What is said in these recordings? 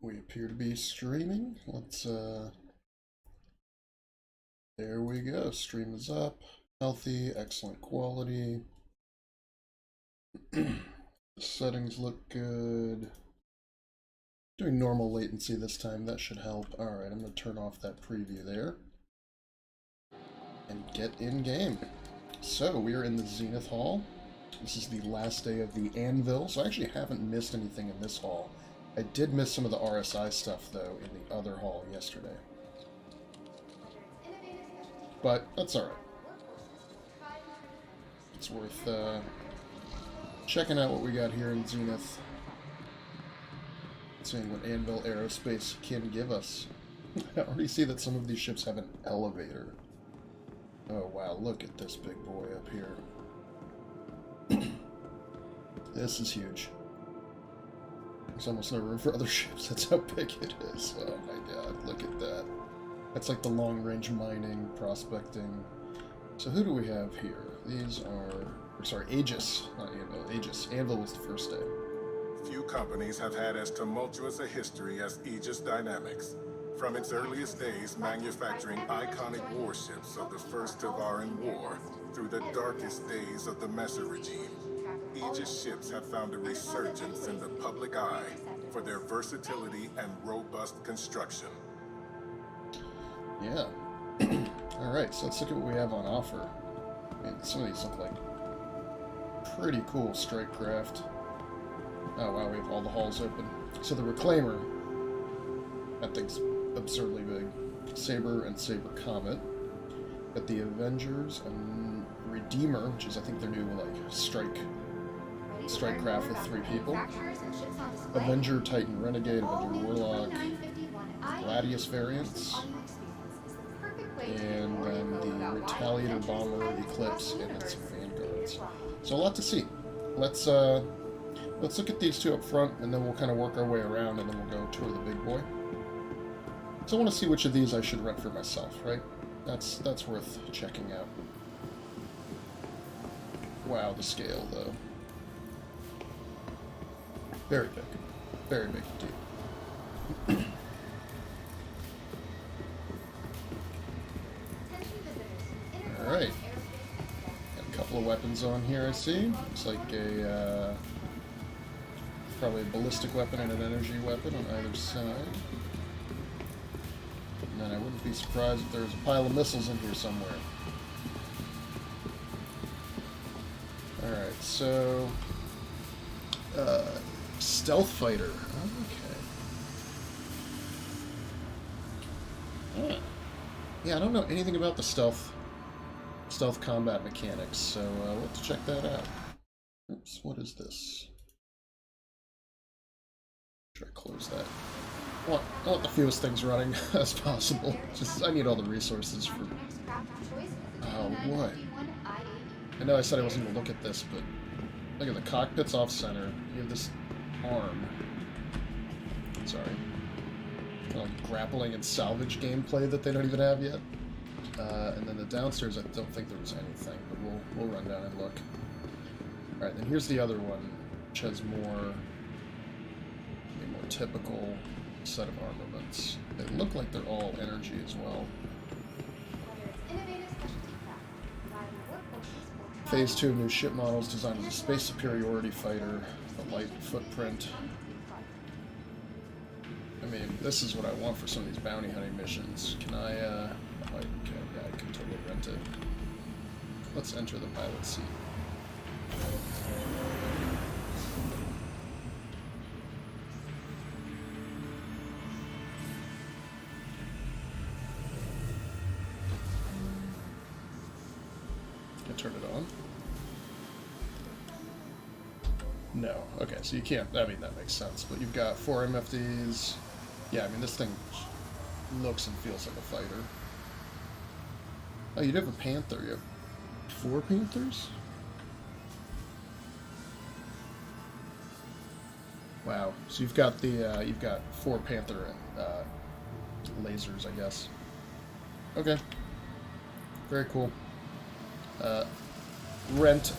We appear to be streaming. Let's, there we go. Stream is up. Healthy, excellent quality. Settings look good. Doing normal latency this time, that should help. Alright, I'm going to turn off that preview there. And get in game. So, we are in the Zenith Hall. This is the last day of the Anvil, so I actually haven't missed anything in this hall. I did miss some of the RSI stuff, though, in the other hall yesterday. But that's alright. It's worth checking out what we got here in Zenith. Seeing what Anvil Aerospace can give us. I already see that some of these ships have an elevator. Oh wow, look at this big boy up here. This is huge. There's almost no room for other ships, that's how big it is. Oh my god, look at that. That's like the long-range mining, prospecting. So who do we have here? These are... sorry, Aegis, not Anvil. Aegis. Anvil was the first day. Few companies have had as tumultuous a history as Aegis Dynamics. From its earliest days manufacturing iconic warships of the First Tavaran War through the darkest days of the Messer regime, Aegis ships have found a resurgence in the public eye for their versatility and robust construction. Yeah. Alright, so let's look at what we have on offer. Man, some of these look like pretty cool strike craft. Oh wow, we have all the halls open. So the Reclaimer, that thing's absurdly big. Saber and Saber Comet. But the Avengers and Redeemer, which is I think their new like strike craft with 3 people. Avenger Titan Renegade, Avenger Warlock, Gladius variants. And then the Retaliator Bomber, Eclipse, and then some Vanguards. So a lot to see. Let's look at these two up front, and then we'll kind of work our way around, and then we'll go tour the big boy. So I want to see which of these I should rent for myself, right? That's worth checking out. Wow, the scale, though. Very big. Very big indeed. Alright. Got a couple of weapons on here, I see. Looks like a, probably a ballistic weapon and an energy weapon on either side. And then I wouldn't be surprised if there's a pile of missiles in here somewhere. Alright, so... stealth fighter. Okay. Huh. Yeah, I don't know anything about the stealth combat mechanics, so we'll have to check that out. Oops, what is this? Try to close that. I want the fewest things running as possible. Just I need all the resources for... Oh, what? I know I said I wasn't going to look at this, but look at the cockpit's off-center. You have this arm. Sorry. Like grappling and salvage gameplay that they don't even have yet. And then the downstairs, I don't think there was anything, but we'll run down and look. Alright, then here's the other one, which has a more typical set of armaments. They look like they're all energy as well. Phase 2 new ship models designed as a space superiority fighter, the light footprint. I mean, this is what I want for some of these bounty hunting missions. Can I, yeah, I can totally rent it. Let's enter the pilot seat. Can I turn it on? No. Okay, so you can't, I mean, that makes sense. But you've got 4 MFDs. Yeah, I mean, this thing looks and feels like a fighter. Oh, you do have a Panther. You have 4 Panthers? Wow. So you've got the, you've got 4 Panther lasers, I guess. Okay. Very cool. Rent.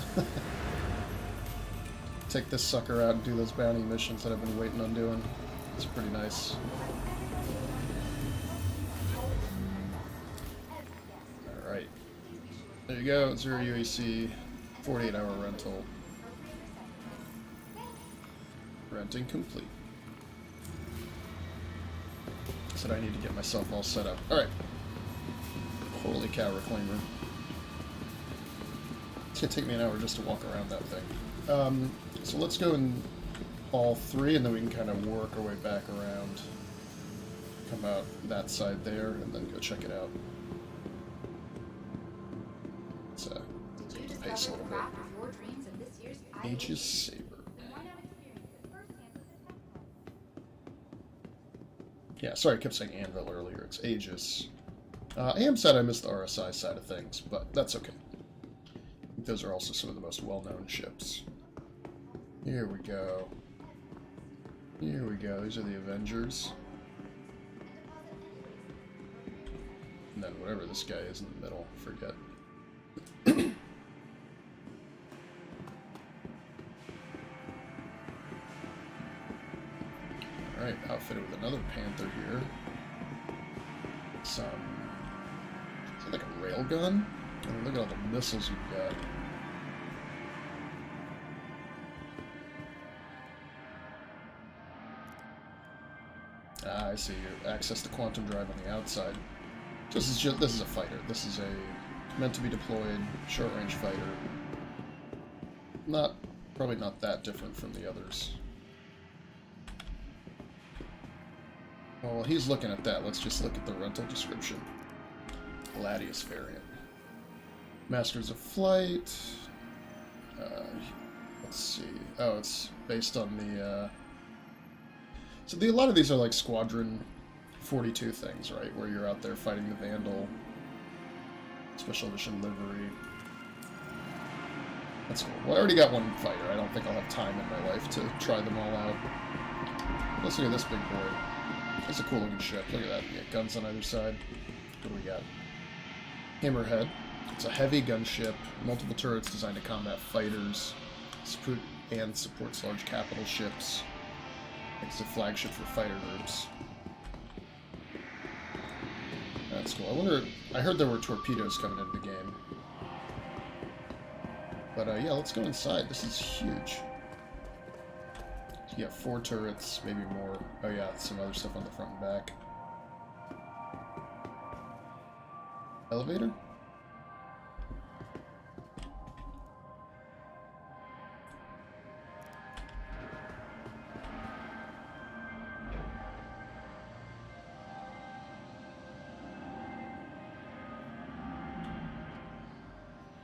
Take this sucker out and do those bounty missions that I've been waiting on doing. It's pretty nice. Alright. There you go, 0 UAC, 48-hour rental. Renting complete. Said I need to get myself all set up. Alright. Holy cow, Reclaimer. It's gonna take me an hour just to walk around that thing. So let's go in all 3, and then we can kind of work our way back around. Come out that side there, and then go check it out. Let's keep the pace a little bit. Aegis Saber. Yeah, sorry, I kept saying Anvil earlier. It's Aegis. AM said I missed the RSI side of things, but that's okay. I think those are also some of the most well-known ships. Here we go. Here we go. These are the Avengers. And then whatever this guy is in the middle, forget. Alright, outfitted with another Panther here. Some... is that like a railgun? And look at all the missiles you've got. Ah, I see. You access the quantum drive on the outside. This is a fighter. This is a meant to be deployed short-range fighter. Probably not that different from the others. Well, while he's looking at that, let's just look at the rental description. Gladius variant. Masters of Flight. Let's see. Oh, it's based on the... So a lot of these are like Squadron 42 things, right? Where you're out there fighting the Vandal. Special edition livery. That's cool. Well, I already got one fighter. I don't think I'll have time in my life to try them all out. Let's look at this big boy. That's a cool looking ship. Look at that. You got guns on either side. What do we got? Hammerhead. It's a heavy gunship. Multiple turrets designed to combat fighters. And supports large capital ships. It's a flagship for fighter groups. That's cool. I wonder... I heard there were torpedoes coming into the game. But yeah, let's go inside. This is huge. You got 4 turrets, maybe more. Oh yeah, some other stuff on the front and back. Elevator?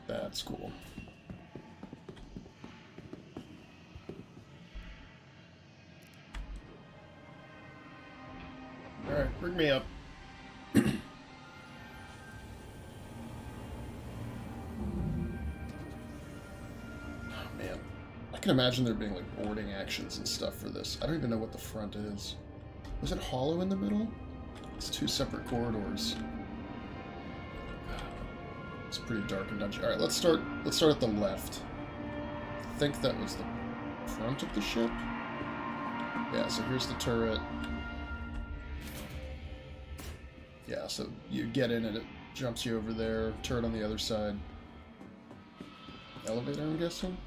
That's cool. Alright, bring me up. Oh man. I can imagine there being like boarding actions and stuff for this. I don't even know what the front is. Was it hollow in the middle? It's 2 separate corridors. It's pretty dark and dungeon. Alright, let's start at the left. I think that was the front of the ship. Yeah, so here's the turret. Yeah, so you get in and it jumps you over there. Turret on the other side. Elevator, I'm guessing?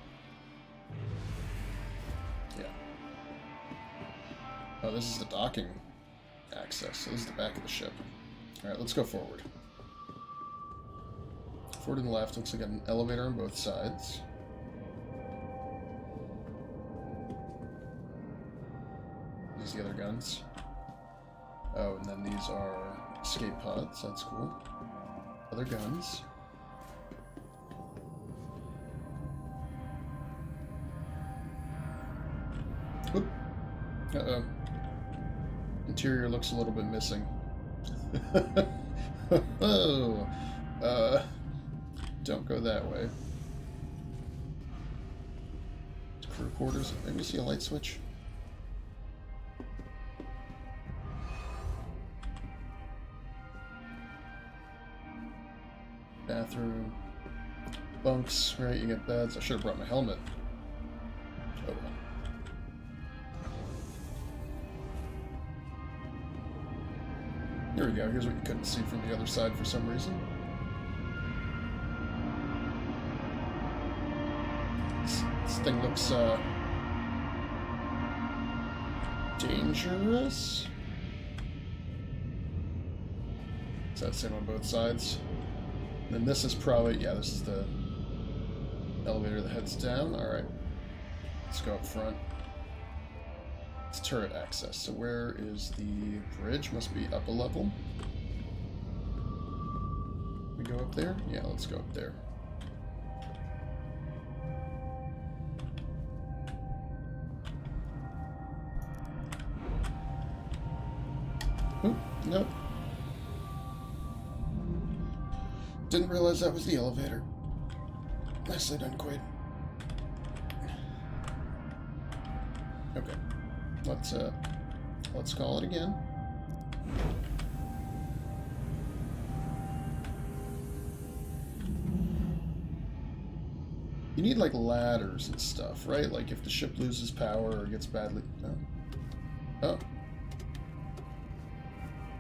Yeah. Oh, this is the docking access. So this is the back of the ship. Alright, let's go forward. Forward and left, looks like an elevator on both sides. These are the other guns. Oh, and then these are escape pods, that's cool. Other guns. Oop. Uh-oh. Interior looks a little bit missing. Oh! Don't go that way. Crew quarters. Maybe see a light switch. Bathroom. Bunks, right? You get beds. I should have brought my helmet. Oh well. we go. Here's what you couldn't see from the other side for some reason. This thing looks, dangerous. Is that the same on both sides? And then this is probably, yeah, this is the elevator that heads down. Alright. Let's go up front. It's turret access. So where is the bridge? Must be up a level. We go up there? Yeah, let's go up there. Oop, nope. Didn't realize that was the elevator. Nicely done, Quade. Okay. Let's call it again. You need, like, ladders and stuff, right? Like, if the ship loses power or gets badly... No. Oh.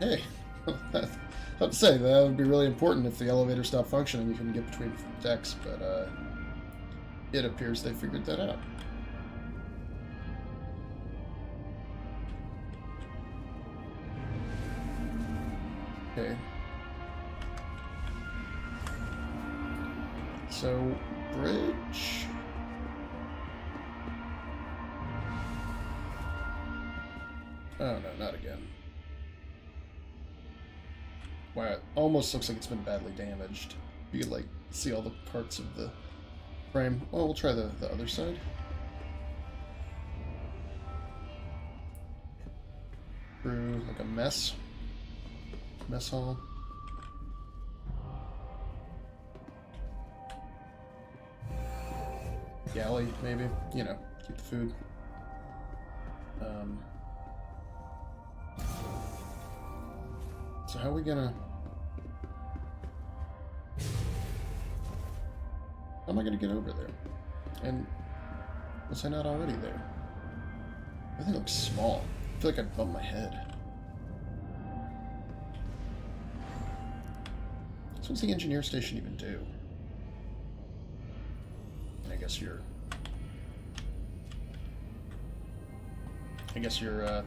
Hey. I was about to say, that would be really important if the elevator stopped functioning. You couldn't get between decks, but, it appears they figured that out. Okay. So, bridge. Oh no, not again. Wow, it almost looks like it's been badly damaged. You could, like, see all the parts of the frame. Well, we'll try the other side. Through, like, a mess hall. Galley, maybe. You know, keep the food. So how are we gonna... How am I gonna get over there? And was I not already there? Everything looks small. I feel like I bumped my head. So what's the engineer station even do? I guess you're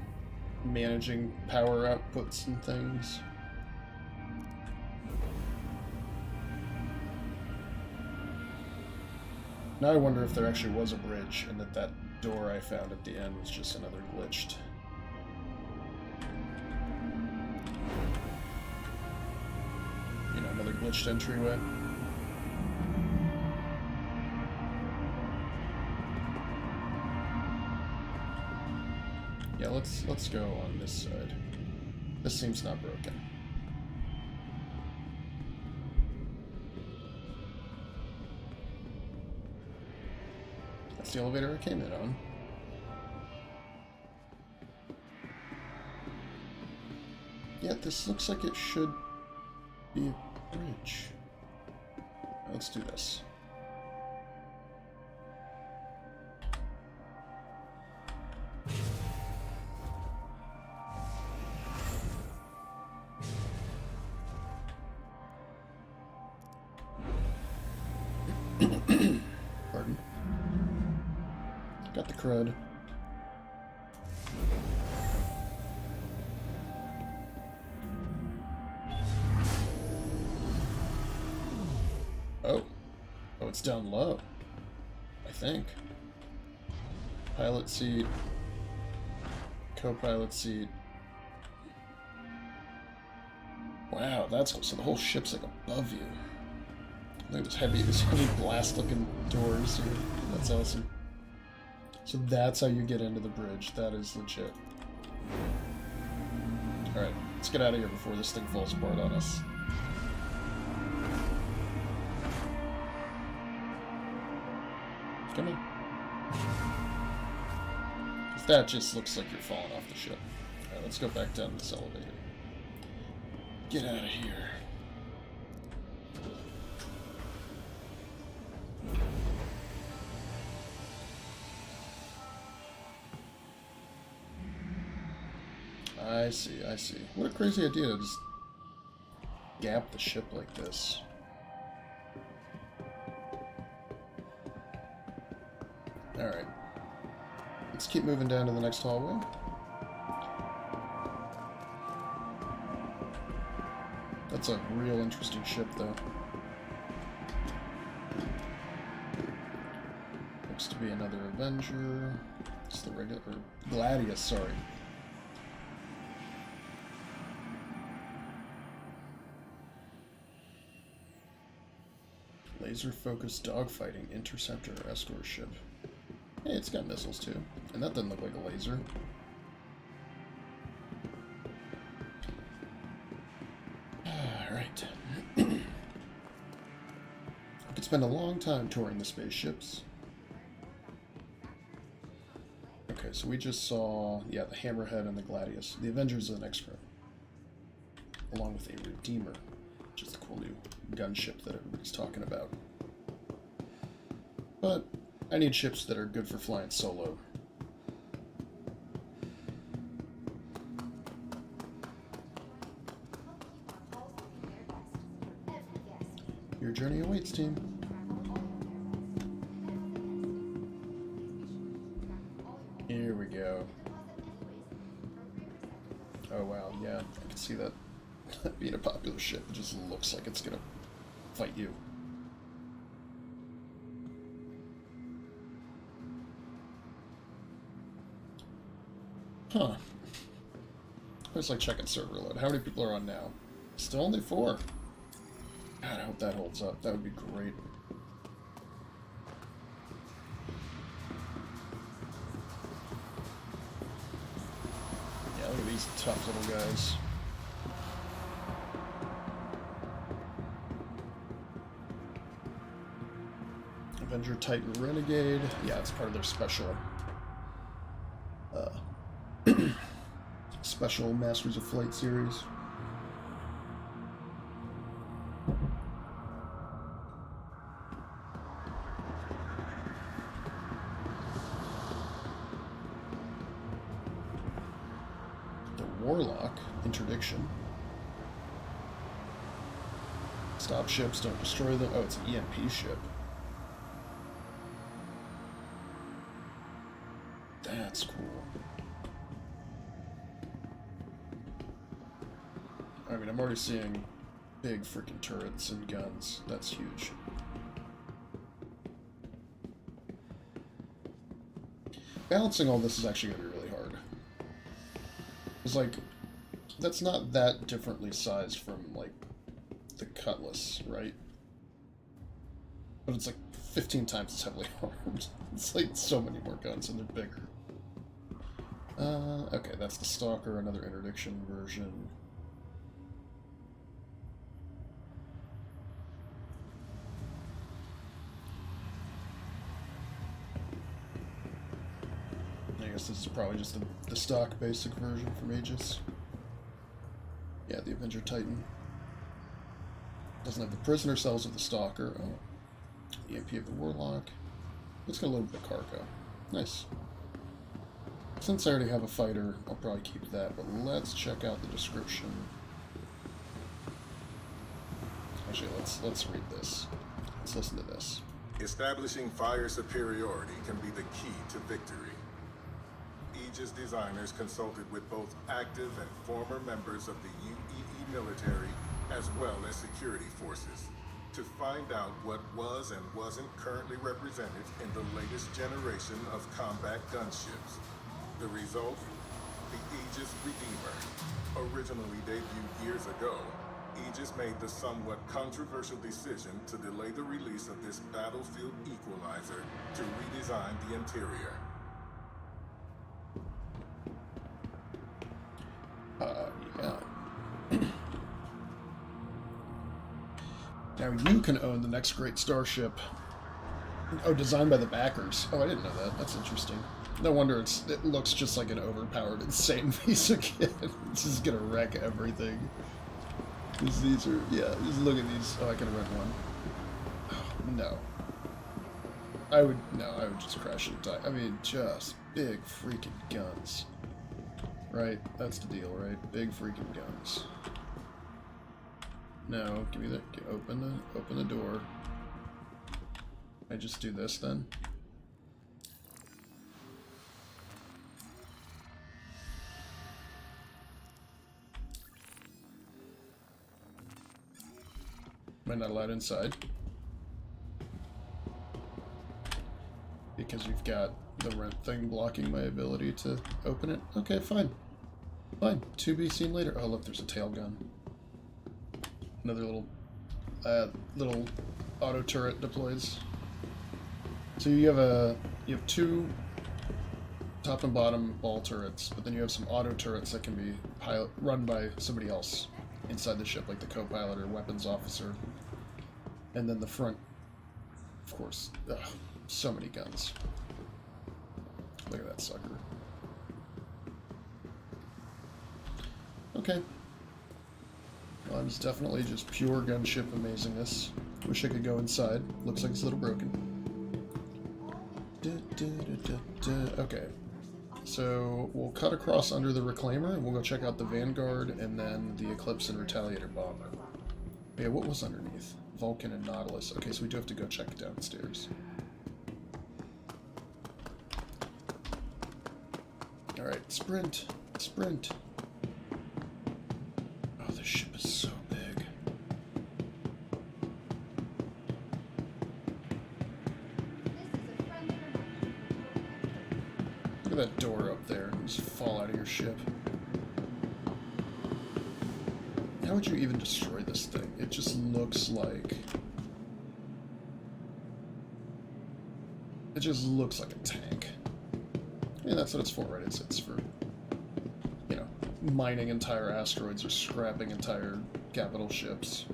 managing power outputs and things. Now I wonder if there actually was a bridge and that door I found at the end was just another glitched. You know, another glitched entryway. Yeah, let's go on this side. This seems not broken. That's the elevator I came in on. Yeah, this looks like it should be a bridge. Let's do this. Pardon. Got the crud. Oh, it's down low, I think. Pilot seat, co-pilot seat. Wow, that's cool. So the whole ship's like above you. Look at this heavy blast-looking doors here. That's awesome. So that's how you get into the bridge. That is legit. Alright, let's get out of here before this thing falls apart on us. Come on. 'Cause that just looks like you're falling off the ship. Alright, let's go back down this elevator. Get out of here. I see. What a crazy idea to just gap the ship like this. Alright. Let's keep moving down to the next hallway. That's a real interesting ship, though. Looks to be another Avenger. It's the regular... Gladius, sorry. Laser-focused dogfighting interceptor escort ship. Hey, it's got missiles, too. And that doesn't look like a laser. Alright. I could spend a long time touring the spaceships. Okay, so we just saw, yeah, the Hammerhead and the Gladius. The Avengers are the next row. Along with a Redeemer, which is the cool new gunship that everybody's talking about. But I need ships that are good for flying solo. Your journey awaits, team. Here we go. Oh wow, yeah, I can see that being a popular ship. It just looks like it's gonna fight you. Huh. It's like checking server load. How many people are on now? Still only 4. God, I hope that holds up. That would be great. Yeah, look at these tough little guys. Avenger Titan Renegade. Yeah, it's part of their special special Masters of Flight series. The Warlock interdiction. Stop ships, don't destroy them. Oh, it's an EMP ship. That's cool. I mean, I'm already seeing big freaking turrets and guns. That's huge. Balancing all this is actually going to be really hard. It's like, that's not that differently sized from, like, the Cutlass, right? But it's like 15 times as heavily armed. It's like so many more guns and they're bigger. Okay, that's the Stalker, another interdiction version. I guess this is probably just the stock basic version from Aegis. Yeah, the Avenger Titan. Doesn't have the prisoner cells of the Stalker. Oh. EMP of the Warlock. Let's get a little bit of cargo. Nice. Since I already have a fighter, I'll probably keep that, but let's check out the description. Actually, let's read this. Let's listen to this. Establishing fire superiority can be the key to victory. Aegis designers consulted with both active and former members of the IAE military, as well as security forces, to find out what was and wasn't currently represented in the latest generation of combat gunships. The result? The Aegis Redeemer. Originally debuted years ago, Aegis made the somewhat controversial decision to delay the release of this battlefield equalizer to redesign the interior. Yeah. Now you can own the next great starship. Oh, designed by the backers. Oh, I didn't know that. That's interesting. No wonder it looks just like an overpowered, insane piece of kit. It's just gonna wreck everything. These are, yeah, just look at these. Oh, I can rent one. Oh, no. I would just crash and die. I mean, just big freaking guns. Right? That's the deal, right? Big freaking guns. No, give me the open the door. I just do this then. Am I not allowed inside? Because you've got the rent thing blocking my ability to open it? Okay, fine. Fine. To be seen later. Oh, look, there's a tail gun. Another little auto turret deploys. So you have two top and bottom ball turrets, but then you have some auto turrets that can be run by somebody else inside the ship, like the co-pilot or weapons officer. And then the front, of course, so many guns. Look at that sucker. Okay. Well, that was definitely just pure gunship amazingness. Wish I could go inside. Looks like it's a little broken. Okay. So we'll cut across under the Reclaimer, and we'll go check out the Vanguard, and then the Eclipse and Retaliator bomber. Yeah, what was underneath? Vulcan and Nautilus. Okay, so we do have to go check downstairs. Alright, sprint! Sprint! Oh, this ship is so big. Look at that door up there. Just fall out of your ship. How would you even destroy this thing? It just looks like... It just looks like a tank. I mean, that's what it's for, right? It's for, you know, mining entire asteroids or scrapping entire capital ships.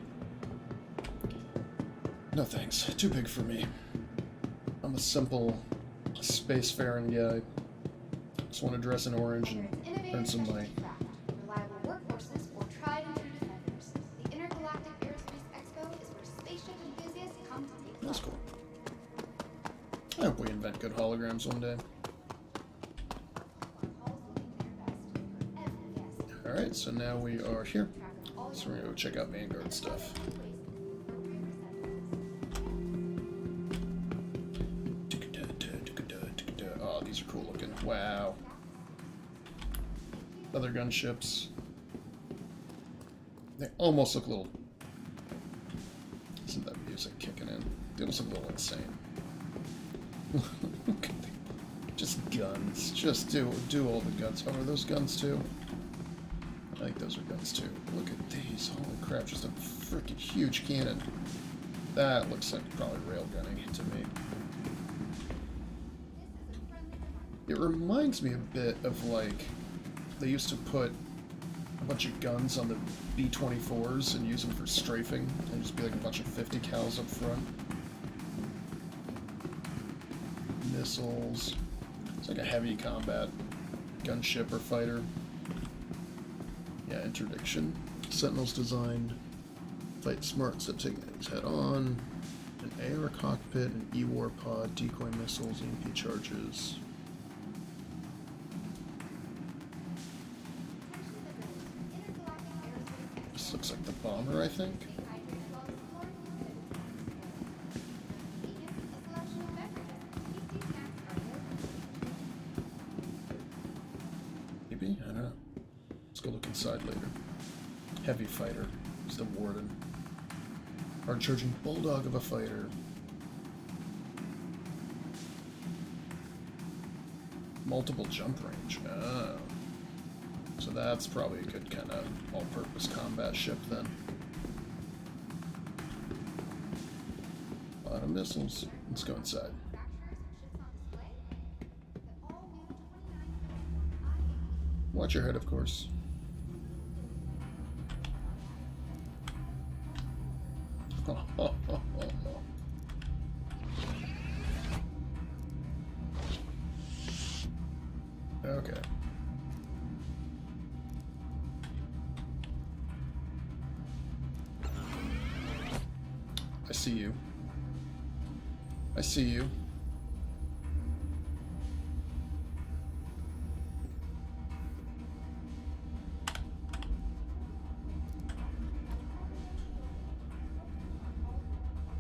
No thanks. Too big for me. I'm a simple spacefaring guy. Just want to dress in orange and earn some money. Reliable workforces or tried and true defenders. The Intergalactic Aerospace Expo is where spaceship enthusiasts come to take part. That's cool. I hope we invent good holograms one day. Alright, so now we are here. So we're going to go check out Vanguard stuff. Oh, these are cool looking. Wow. Other gunships. They almost look a little... Isn't that music kicking in? They almost look a little insane. Just guns. Just do all the guns. Oh, are those guns too? I think those are guns too. Look at these. Holy crap, just a freaking huge cannon. That looks like probably railgunning to me. It reminds me a bit of, like, they used to put a bunch of guns on the B-24s and use them for strafing, and just be like a bunch of 50 cals up front. Missiles. It's like a heavy combat gunship or fighter. Yeah, interdiction. Sentinels designed fight smart instead of taking things head on. An AR cockpit, an E-war pod, decoy missiles, EMP charges. This looks like the bomber, I think. Maybe? I don't know. Let's go look inside later. Heavy fighter is the Warden. Hard charging bulldog of a fighter. Multiple jump range. Oh. So that's probably a good kind of all-purpose combat ship then. A lot of missiles. Let's go inside. Watch your head, of course. Okay. I see you. I see you.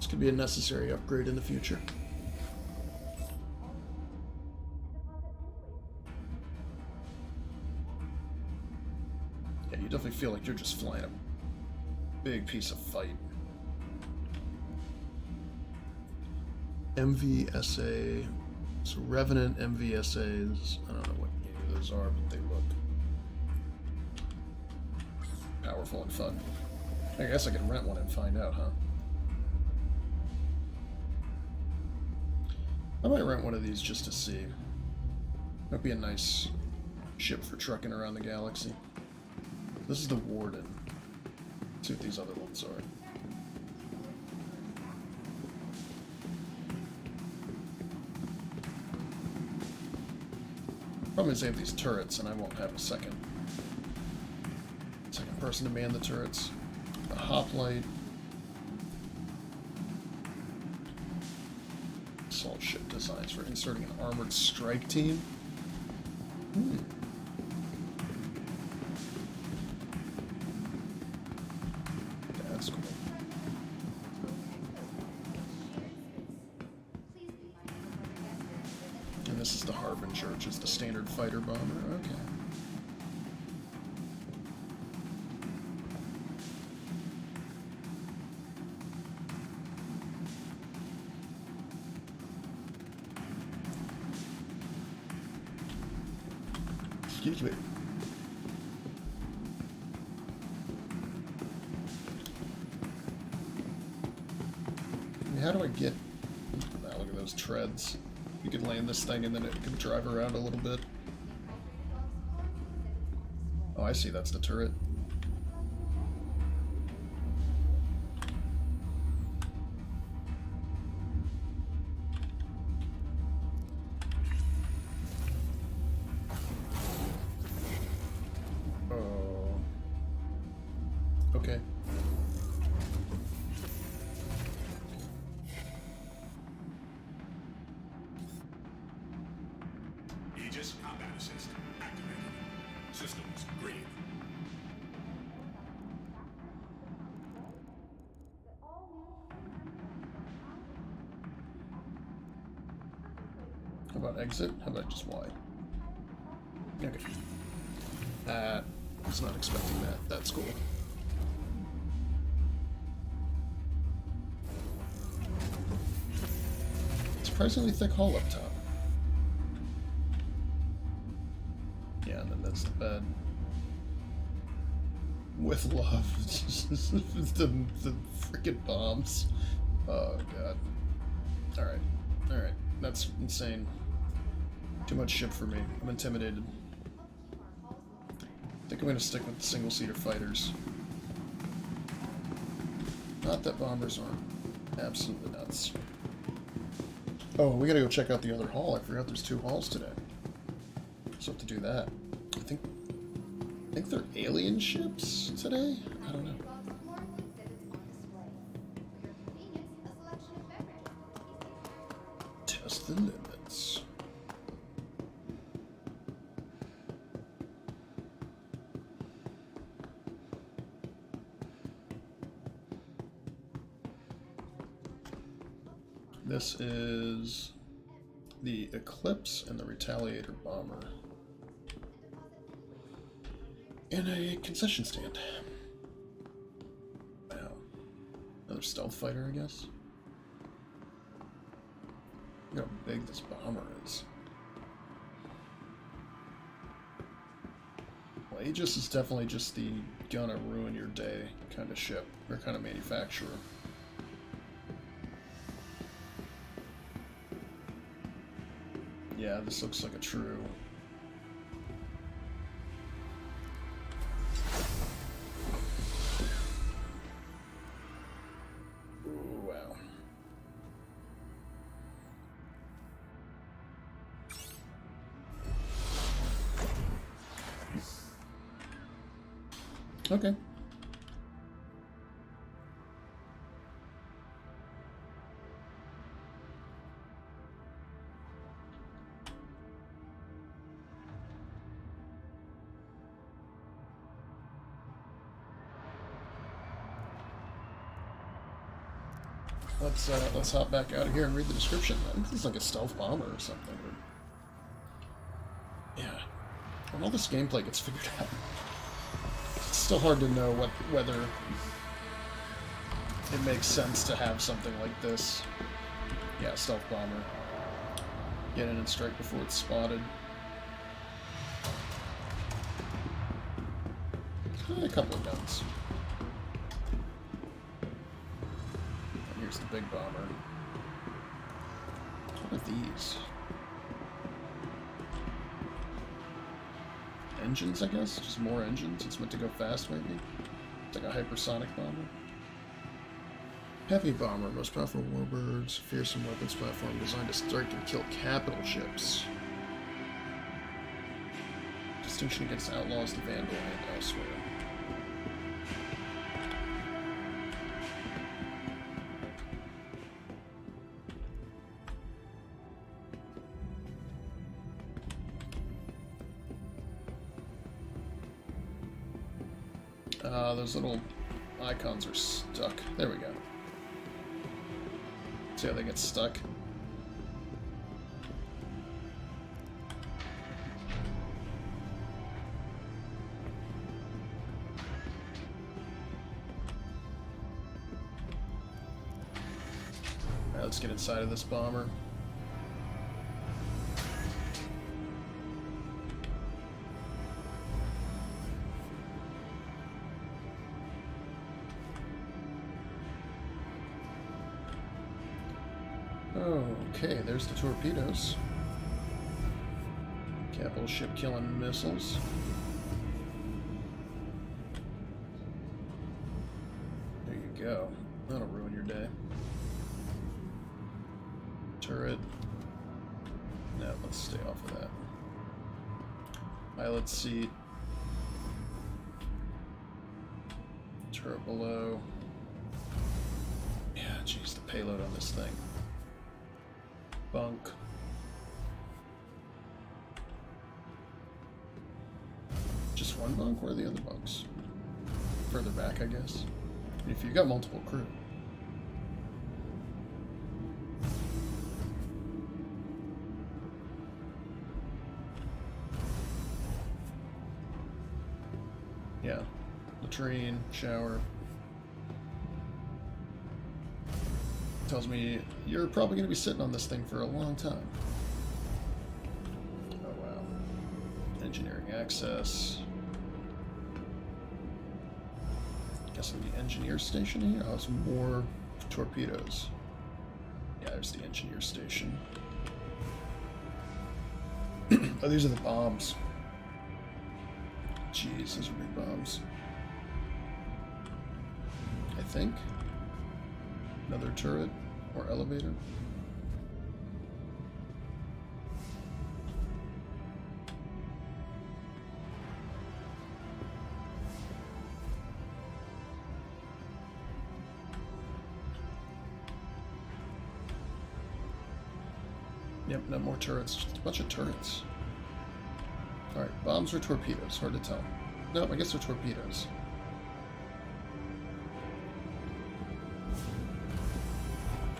This could be a necessary upgrade in the future. Yeah, you definitely feel like you're just flying a big piece of fight. MVSA. So Revenant MVSAs. I don't know what any of those are, but they look powerful and fun. I guess I can rent one and find out, huh? I might rent one of these just to see. Might be a nice ship for trucking around the galaxy. This is the Warden. Let's see what these other ones are. Problem is they have these turrets, and I won't have a second person to man the turrets. The hoplite. Assault ship designs for inserting an armored strike team. Hmm. That's cool. And this is the Harbinger, which is the standard fighter bomber. Okay. Excuse me. How do I get... Oh, look at those treads. You could land this thing and then it could drive around a little bit. Oh, I see. That's the turret. Oh. Okay. Aegis combat assist activated. Systems green. How about exit? How about just Y? Okay. I was not expecting that. That's cool. Surprisingly thick hull up top. Yeah, and then that's the bed. With love. the freaking bombs. Oh, God. Alright. Alright. That's insane. Too much ship for me. I'm intimidated. I think I'm going to stick with the single-seater fighters. Not that bombers aren't absolutely nuts. Oh, we gotta go check out the other hall. I forgot there's 2 halls today. So have to do that. I think they're alien ships today? I don't know. Test the limits. This is the Eclipse and the Retaliator bomber. And a concession stand. Wow. Another stealth fighter, I guess. Look how big this bomber is. Well, Aegis is definitely just the gonna ruin your day kind of ship, or kind of manufacturer. Yeah, this looks like a true... Ooh, wow. Okay. let's hop back out of here and read the description. I think this is like a stealth bomber or something. But yeah, when all this gameplay gets figured out, it's still hard to know whether it makes sense to have something like this. Yeah, stealth bomber. Get in and strike before it's spotted. A couple of guns. And here's the big bomber. What are these? Engines, I guess? Just more engines? It's meant to go fast, maybe? It's like a hypersonic bomber. Heavy bomber, most powerful warbirds, fearsome weapons platform designed to strike and kill capital ships. Distinction against outlaws, the Vandal, and elsewhere. Those little icons are stuck. There we go. See how they get stuck? Alright, let's get inside of this bomber. Okay, there's the torpedoes. Capital ship killing missiles. There you go. That'll ruin your day. Turret. No, let's stay off of that. Pilot seat. Turret below. Yeah, jeez, the payload on this thing. Bunk. Just one bunk? Where are the other bunks? Further back, I guess. If you've got multiple crew. Yeah. Latrine, shower. Tells me you're probably going to be sitting on this thing for a long time. Oh wow. Engineering access. Guessing the engineer station here? Oh, it's more torpedoes. Yeah, there's the engineer station. Oh, these are the bombs. Jeez, those are big bombs. I think. Another turret or elevator. Yep, no more turrets. Just a bunch of turrets. Alright, bombs or torpedoes? Hard to tell. No, I guess they're torpedoes.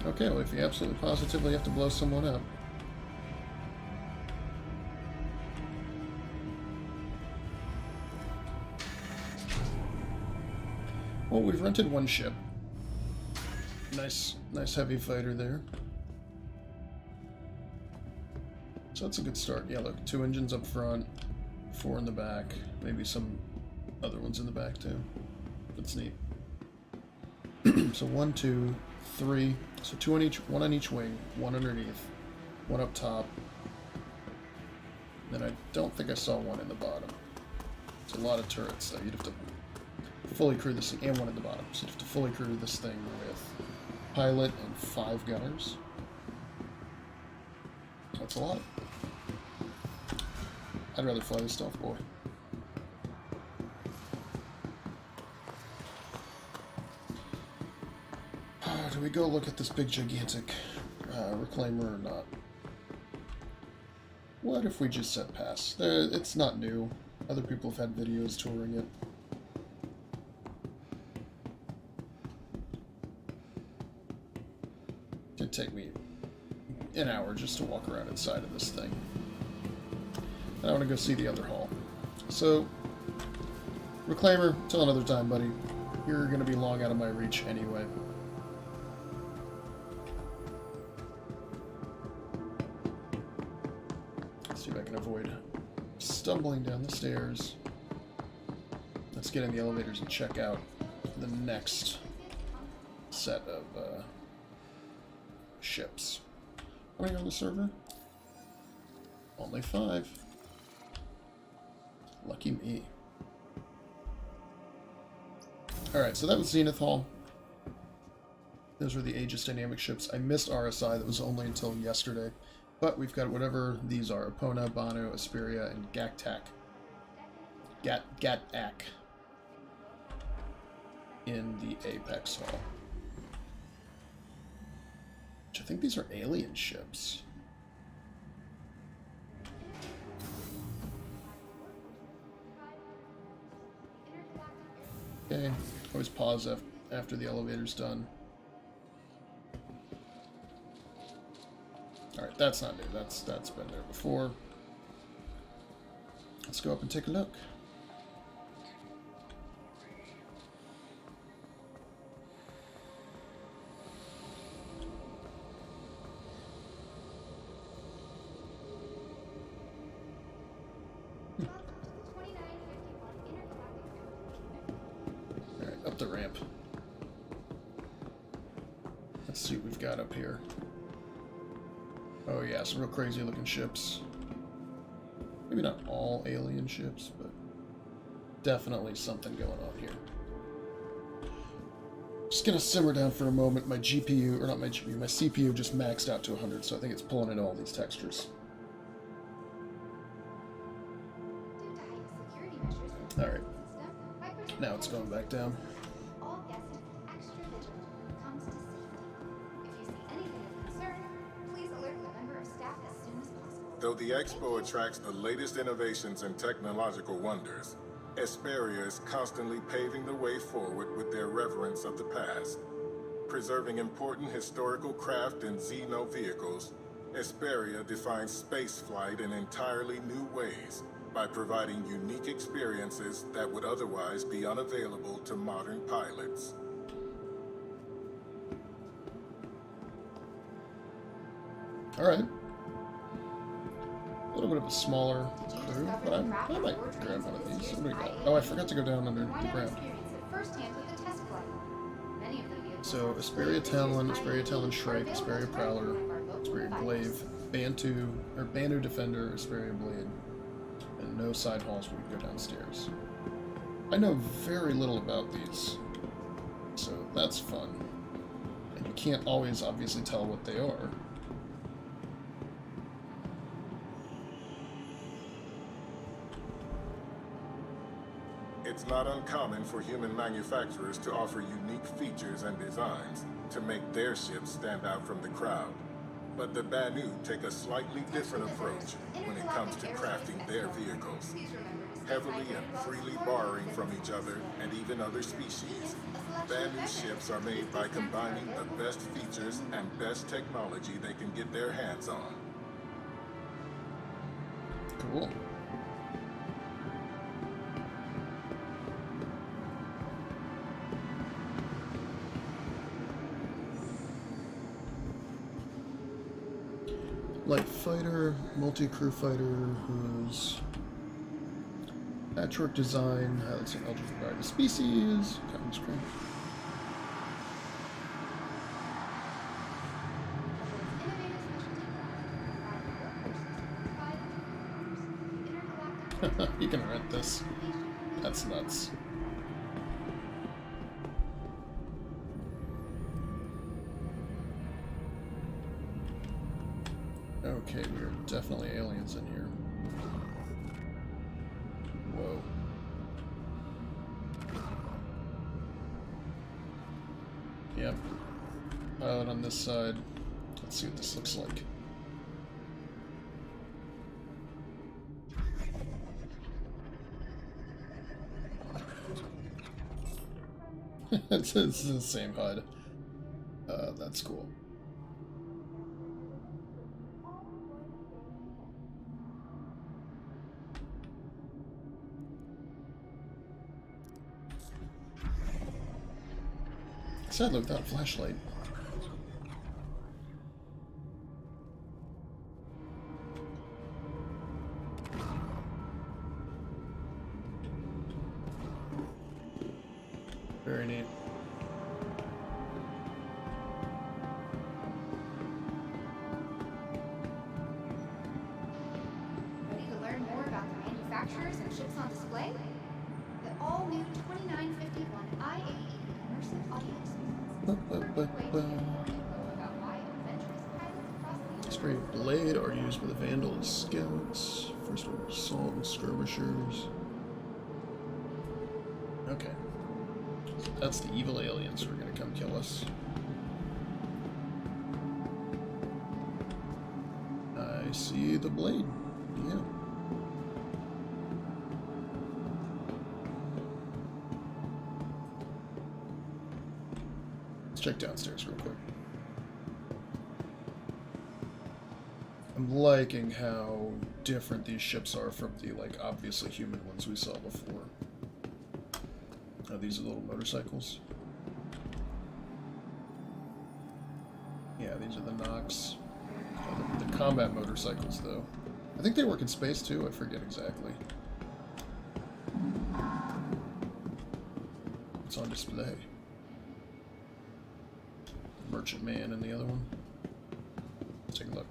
Okay, well, if you absolutely positively have to blow someone up. Well, we've rented one ship. Nice heavy fighter there. So that's a good start. Yeah, look, 2 engines up front, 4 in the back, maybe some other ones in the back too. That's neat. So 1, 2, 3. So 2 on each, 1 on each wing, 1 underneath, 1 up top. Then I don't think I saw 1 in the bottom. It's a lot of turrets though. You'd have to fully crew this thing, and 1 at the bottom. So you'd have to fully crew this thing with pilot and 5 gunners. That's a lot. I'd rather fly the stealth boy. Do we go look at this big gigantic reclaimer or not? What if we just set pass? It's not new. Other people have had videos touring it. take me an hour just to walk around inside of this thing. And I want to go see the other hall. So, Reclaimer, till another time, buddy. You're going to be long out of my reach anyway. Let's see if I can avoid stumbling down the stairs. Let's get in the elevators and check out the next set of ships. How many on the server? Only 5. Lucky me. Alright, so that was Zenith Hall. Those were the Aegis Dynamic ships. I missed RSI, that was only until yesterday. But we've got whatever these are. Epona, Banu, Asperia, and Gaktak. Gatak. In the Apex Hall. Which I think these are alien ships. Okay, always pause after the elevator's done. Alright, that's not new. That's been there before. Let's go up and take a look. Alright, up the ramp. Let's see what we've got up here. Oh yeah, some real crazy looking ships. Maybe not all alien ships, but definitely something going on here. Just gonna simmer down for a moment. My GPU, or not my GPU, my CPU just maxed out to 100, so I think it's pulling in all these textures. Alright. Now it's going back down. All guests are extra vigilant when it comes to safety. If you see anything of concern, please alert the member of staff as soon as possible. Though the expo attracts the latest innovations and technological wonders, Esperia is constantly paving the way forward with their reverence of the past. Preserving important historical craft and Xeno vehicles, Esperia defines spaceflight in entirely new ways by providing unique experiences that would otherwise be unavailable to modern pilots. Alright. A little bit of a smaller crew, but I might grab one of these. What do we got? Oh, I forgot to go down under the ground. So, Asperia Talon Strike, Asperia Prowler, Asperia Glaive, Banu Defender, Asperia Blade, and no side halls where we go downstairs. I know very little about these, so that's fun. And you can't always obviously tell what they are. It's not uncommon for human manufacturers to offer unique features and designs to make their ships stand out from the crowd. But the Banu take a slightly different approach when it comes to crafting their vehicles, heavily and freely borrowing from each other and even other species. Banu ships are made by combining the best features and best technology they can get their hands on. Cool. Light fighter, multi-crew fighter, whose patchwork design, let's see, eligible for variety species, cutting screen. You can rent this. That's nuts. Okay, we are definitely aliens in here. Whoa. Yep. Pilot on this side. Let's see what this looks like. It's the same HUD. That's cool. Sadly, without a flashlight. Very neat. Ready to learn more about the manufacturers and ships on display? The all-new 2951 IAE immersive audio experience. About why adventurous pilots across the Spray blade are used by the Vandal scouts, first order assault and skirmishers. Okay. That's the evil aliens who are gonna come kill us. I see the blade. Yeah. Let's check downstairs real quick. I'm liking how different these ships are from the, like, obviously human ones we saw before. Oh, these are little motorcycles. Yeah, these are the Nox. Oh, the combat motorcycles, though. I think they work in space, too. I forget exactly. What's on display? Merchant Man and the other one. Let's take a look.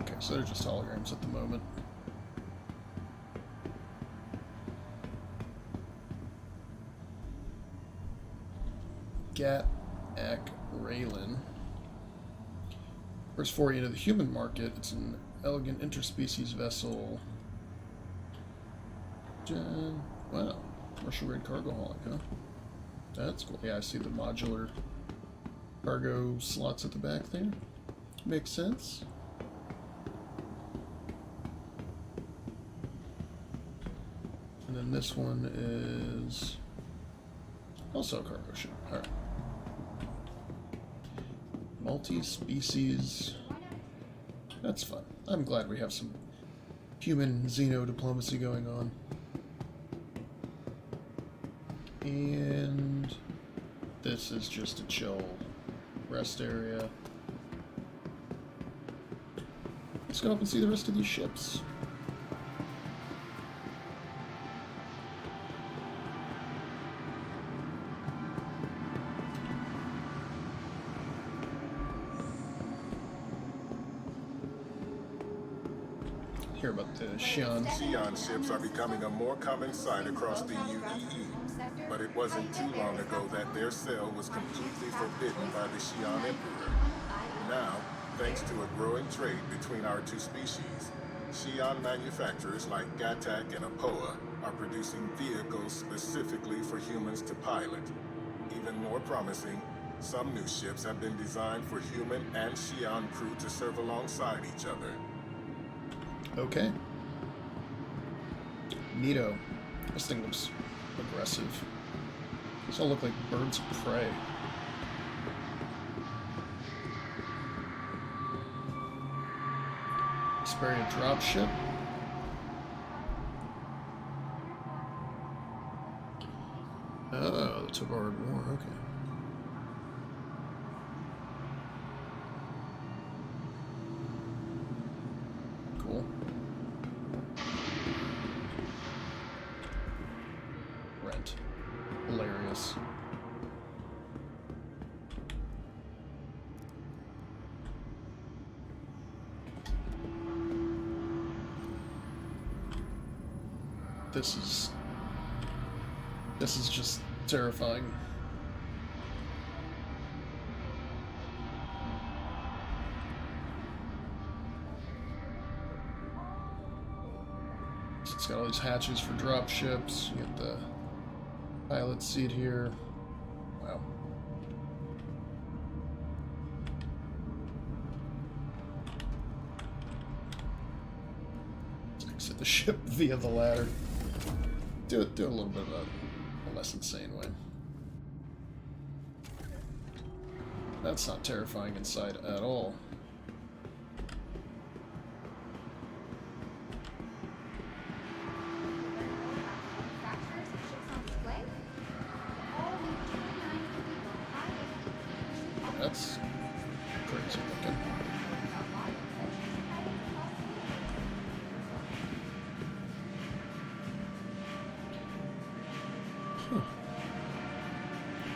Okay, so they're just holograms at the moment. Gat Ak Raylan. First foray into the human market. It's an elegant interspecies vessel. Wow. Commercial grade cargo hauling, huh? That's cool. Yeah, I see the modular cargo slots at the back there. Makes sense. And then this one is also a cargo ship. Alright. Multi-species. That's fun. I'm glad we have some human xeno diplomacy going on. And this is just a chill rest area. Let's go up and see the rest of these ships. Hear about the Xi'an. Xi'an ships are becoming a more common sight across the UEE, but it wasn't too long ago that their sale was completely forbidden by the Xi'an Emperor. Now, thanks to a growing trade between our two species, Xi'an manufacturers like Gatak and Apoa are producing vehicles specifically for humans to pilot. Even more promising, some new ships have been designed for human and Xi'an crew to serve alongside each other. Okay. Neato. This thing looks aggressive. These all look like birds of prey. Spare a dropship. Oh, the Tavaran War, okay. Cool. Rent. Hilarious. This is just terrifying. So it's got all these hatches for drop ships. You get the pilot seat here. Wow. Exit the ship via the ladder. Do it a little bit of a less insane way. That's not terrifying inside at all. That's crazy looking. Huh.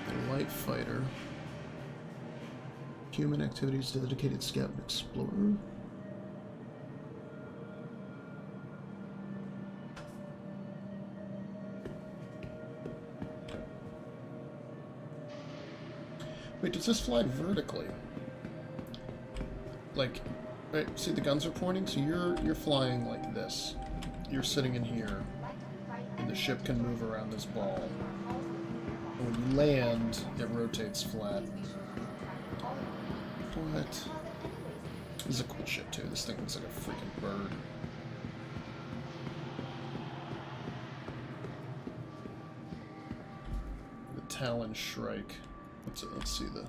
The light fighter. Human activities, dedicated scout and explorer. Wait, does this fly vertically? Like, right, see the guns are pointing? So you're flying like this. You're sitting in here, and the ship can move around this ball. And when you land, it rotates flat. What? This is a cool ship too. This thing looks like a freaking bird. The Talon Strike. Let's see the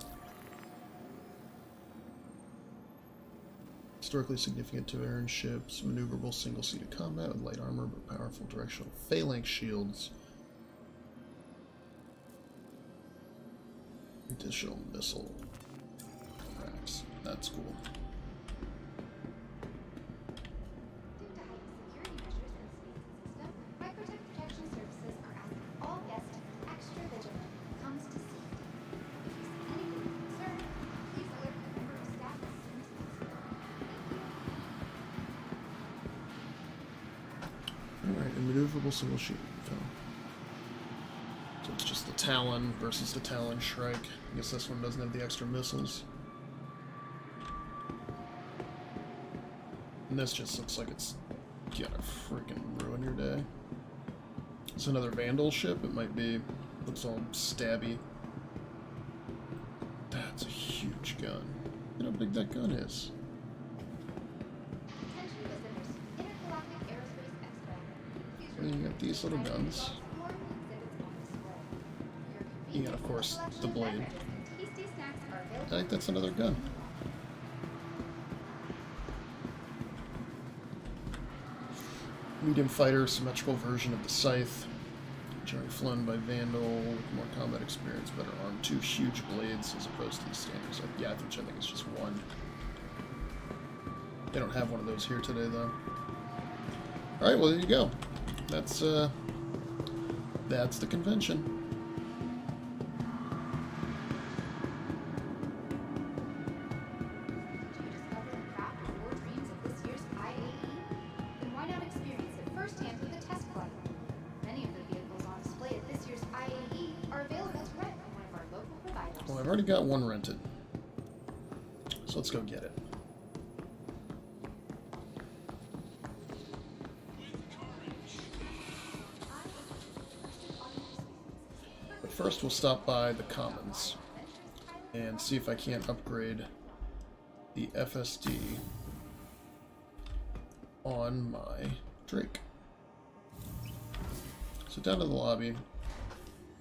historically significant to Terran ships, maneuverable single-seated combat with light armor but powerful directional phalanx shields. Additional missile racks. That's cool. Maneuverable single sheet. So it's just the Talon versus the Talon Strike. I guess this one doesn't have the extra missiles. And this just looks like it's gonna freaking ruin your day. It's another Vandal ship. It might be. Looks all stabby. That's a huge gun. Look how big that gun is. And you got these little guns. You got, of course, the blade. I think that's another gun. Medium fighter, symmetrical version of the Scythe. Generally flown by Vandal, with more combat experience, better armed. 2 huge blades as opposed to the standard Scythe, which I think is just one. They don't have one of those here today, though. Alright, well, there you go. That's the convention. Then why not experience it firsthand with the test flight? Many of the vehicles on display at this year's IAE are available to rent from one of our local providers. Well, I've already got one rented, so let's go get it. First, we'll stop by the Commons and see if I can't upgrade the FSD on my Drake. So down to the lobby.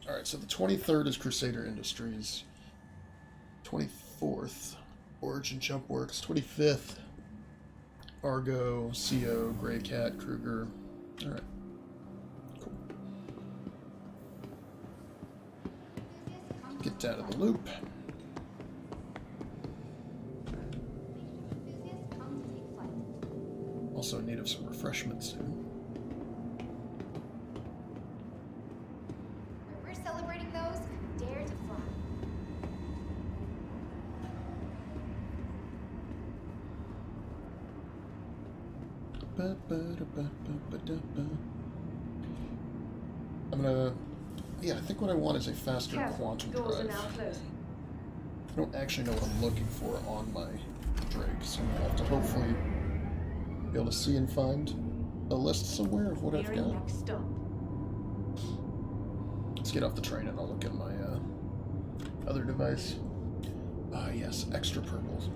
Alright, so the 23rd is Crusader Industries. 24th, Origin Jump Works. 25th, Argo, CO, Grey Cat, Kruger. Alright. Get out of the loop. Also in need of some refreshment soon. We're celebrating those who dare to fly. I'm gonna... Yeah, I think what I want is a faster quantum drive. I don't actually know what I'm looking for on my Drake, so I'm gonna have to hopefully be able to see and find a list somewhere of what I've got. Let's get off the train and I'll look at my other device. Ah, yes, extra purples.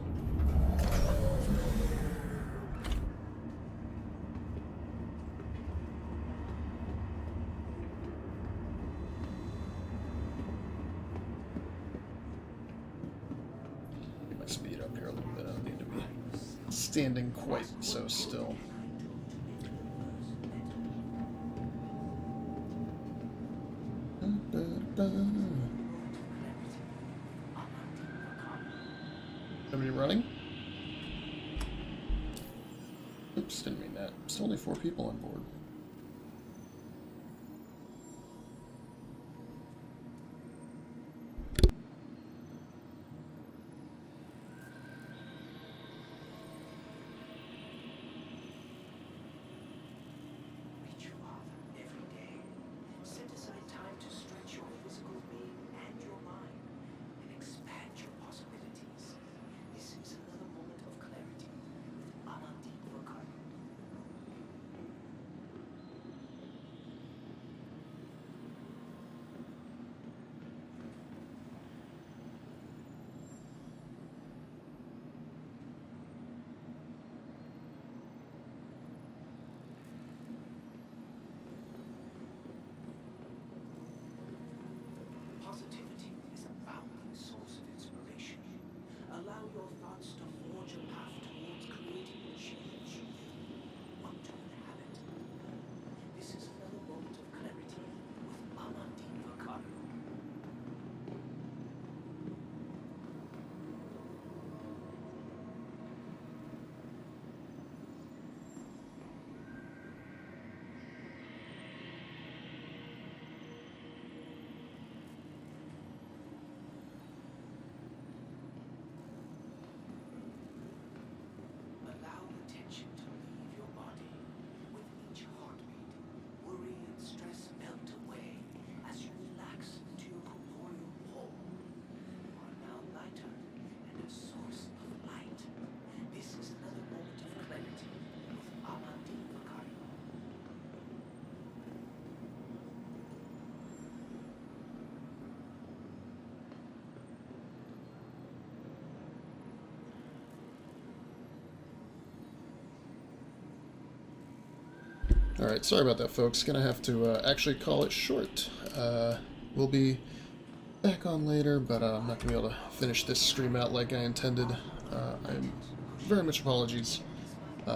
Speed up here a little bit. I don't need to be standing quite so still. running. Oops, didn't mean that. Still only 4 people on board. Positivity is a bounding source of inspiration. Allow your thoughts to forge a path towards creating the change you want to inhabit. This is another moment of clarity with Amandine Vakaro. Allow the tension to leave your body. With each heartbeat, worry and stress melt away as you relax into your corporeal whole. You are now lighter and a source of light. This is another moment of clarity with Amandine Vakaro. Alright, sorry about that, folks. Gonna have to actually call it short. We'll be back on later, but I'm not gonna be able to finish this stream out like I intended. I'm very much apologies.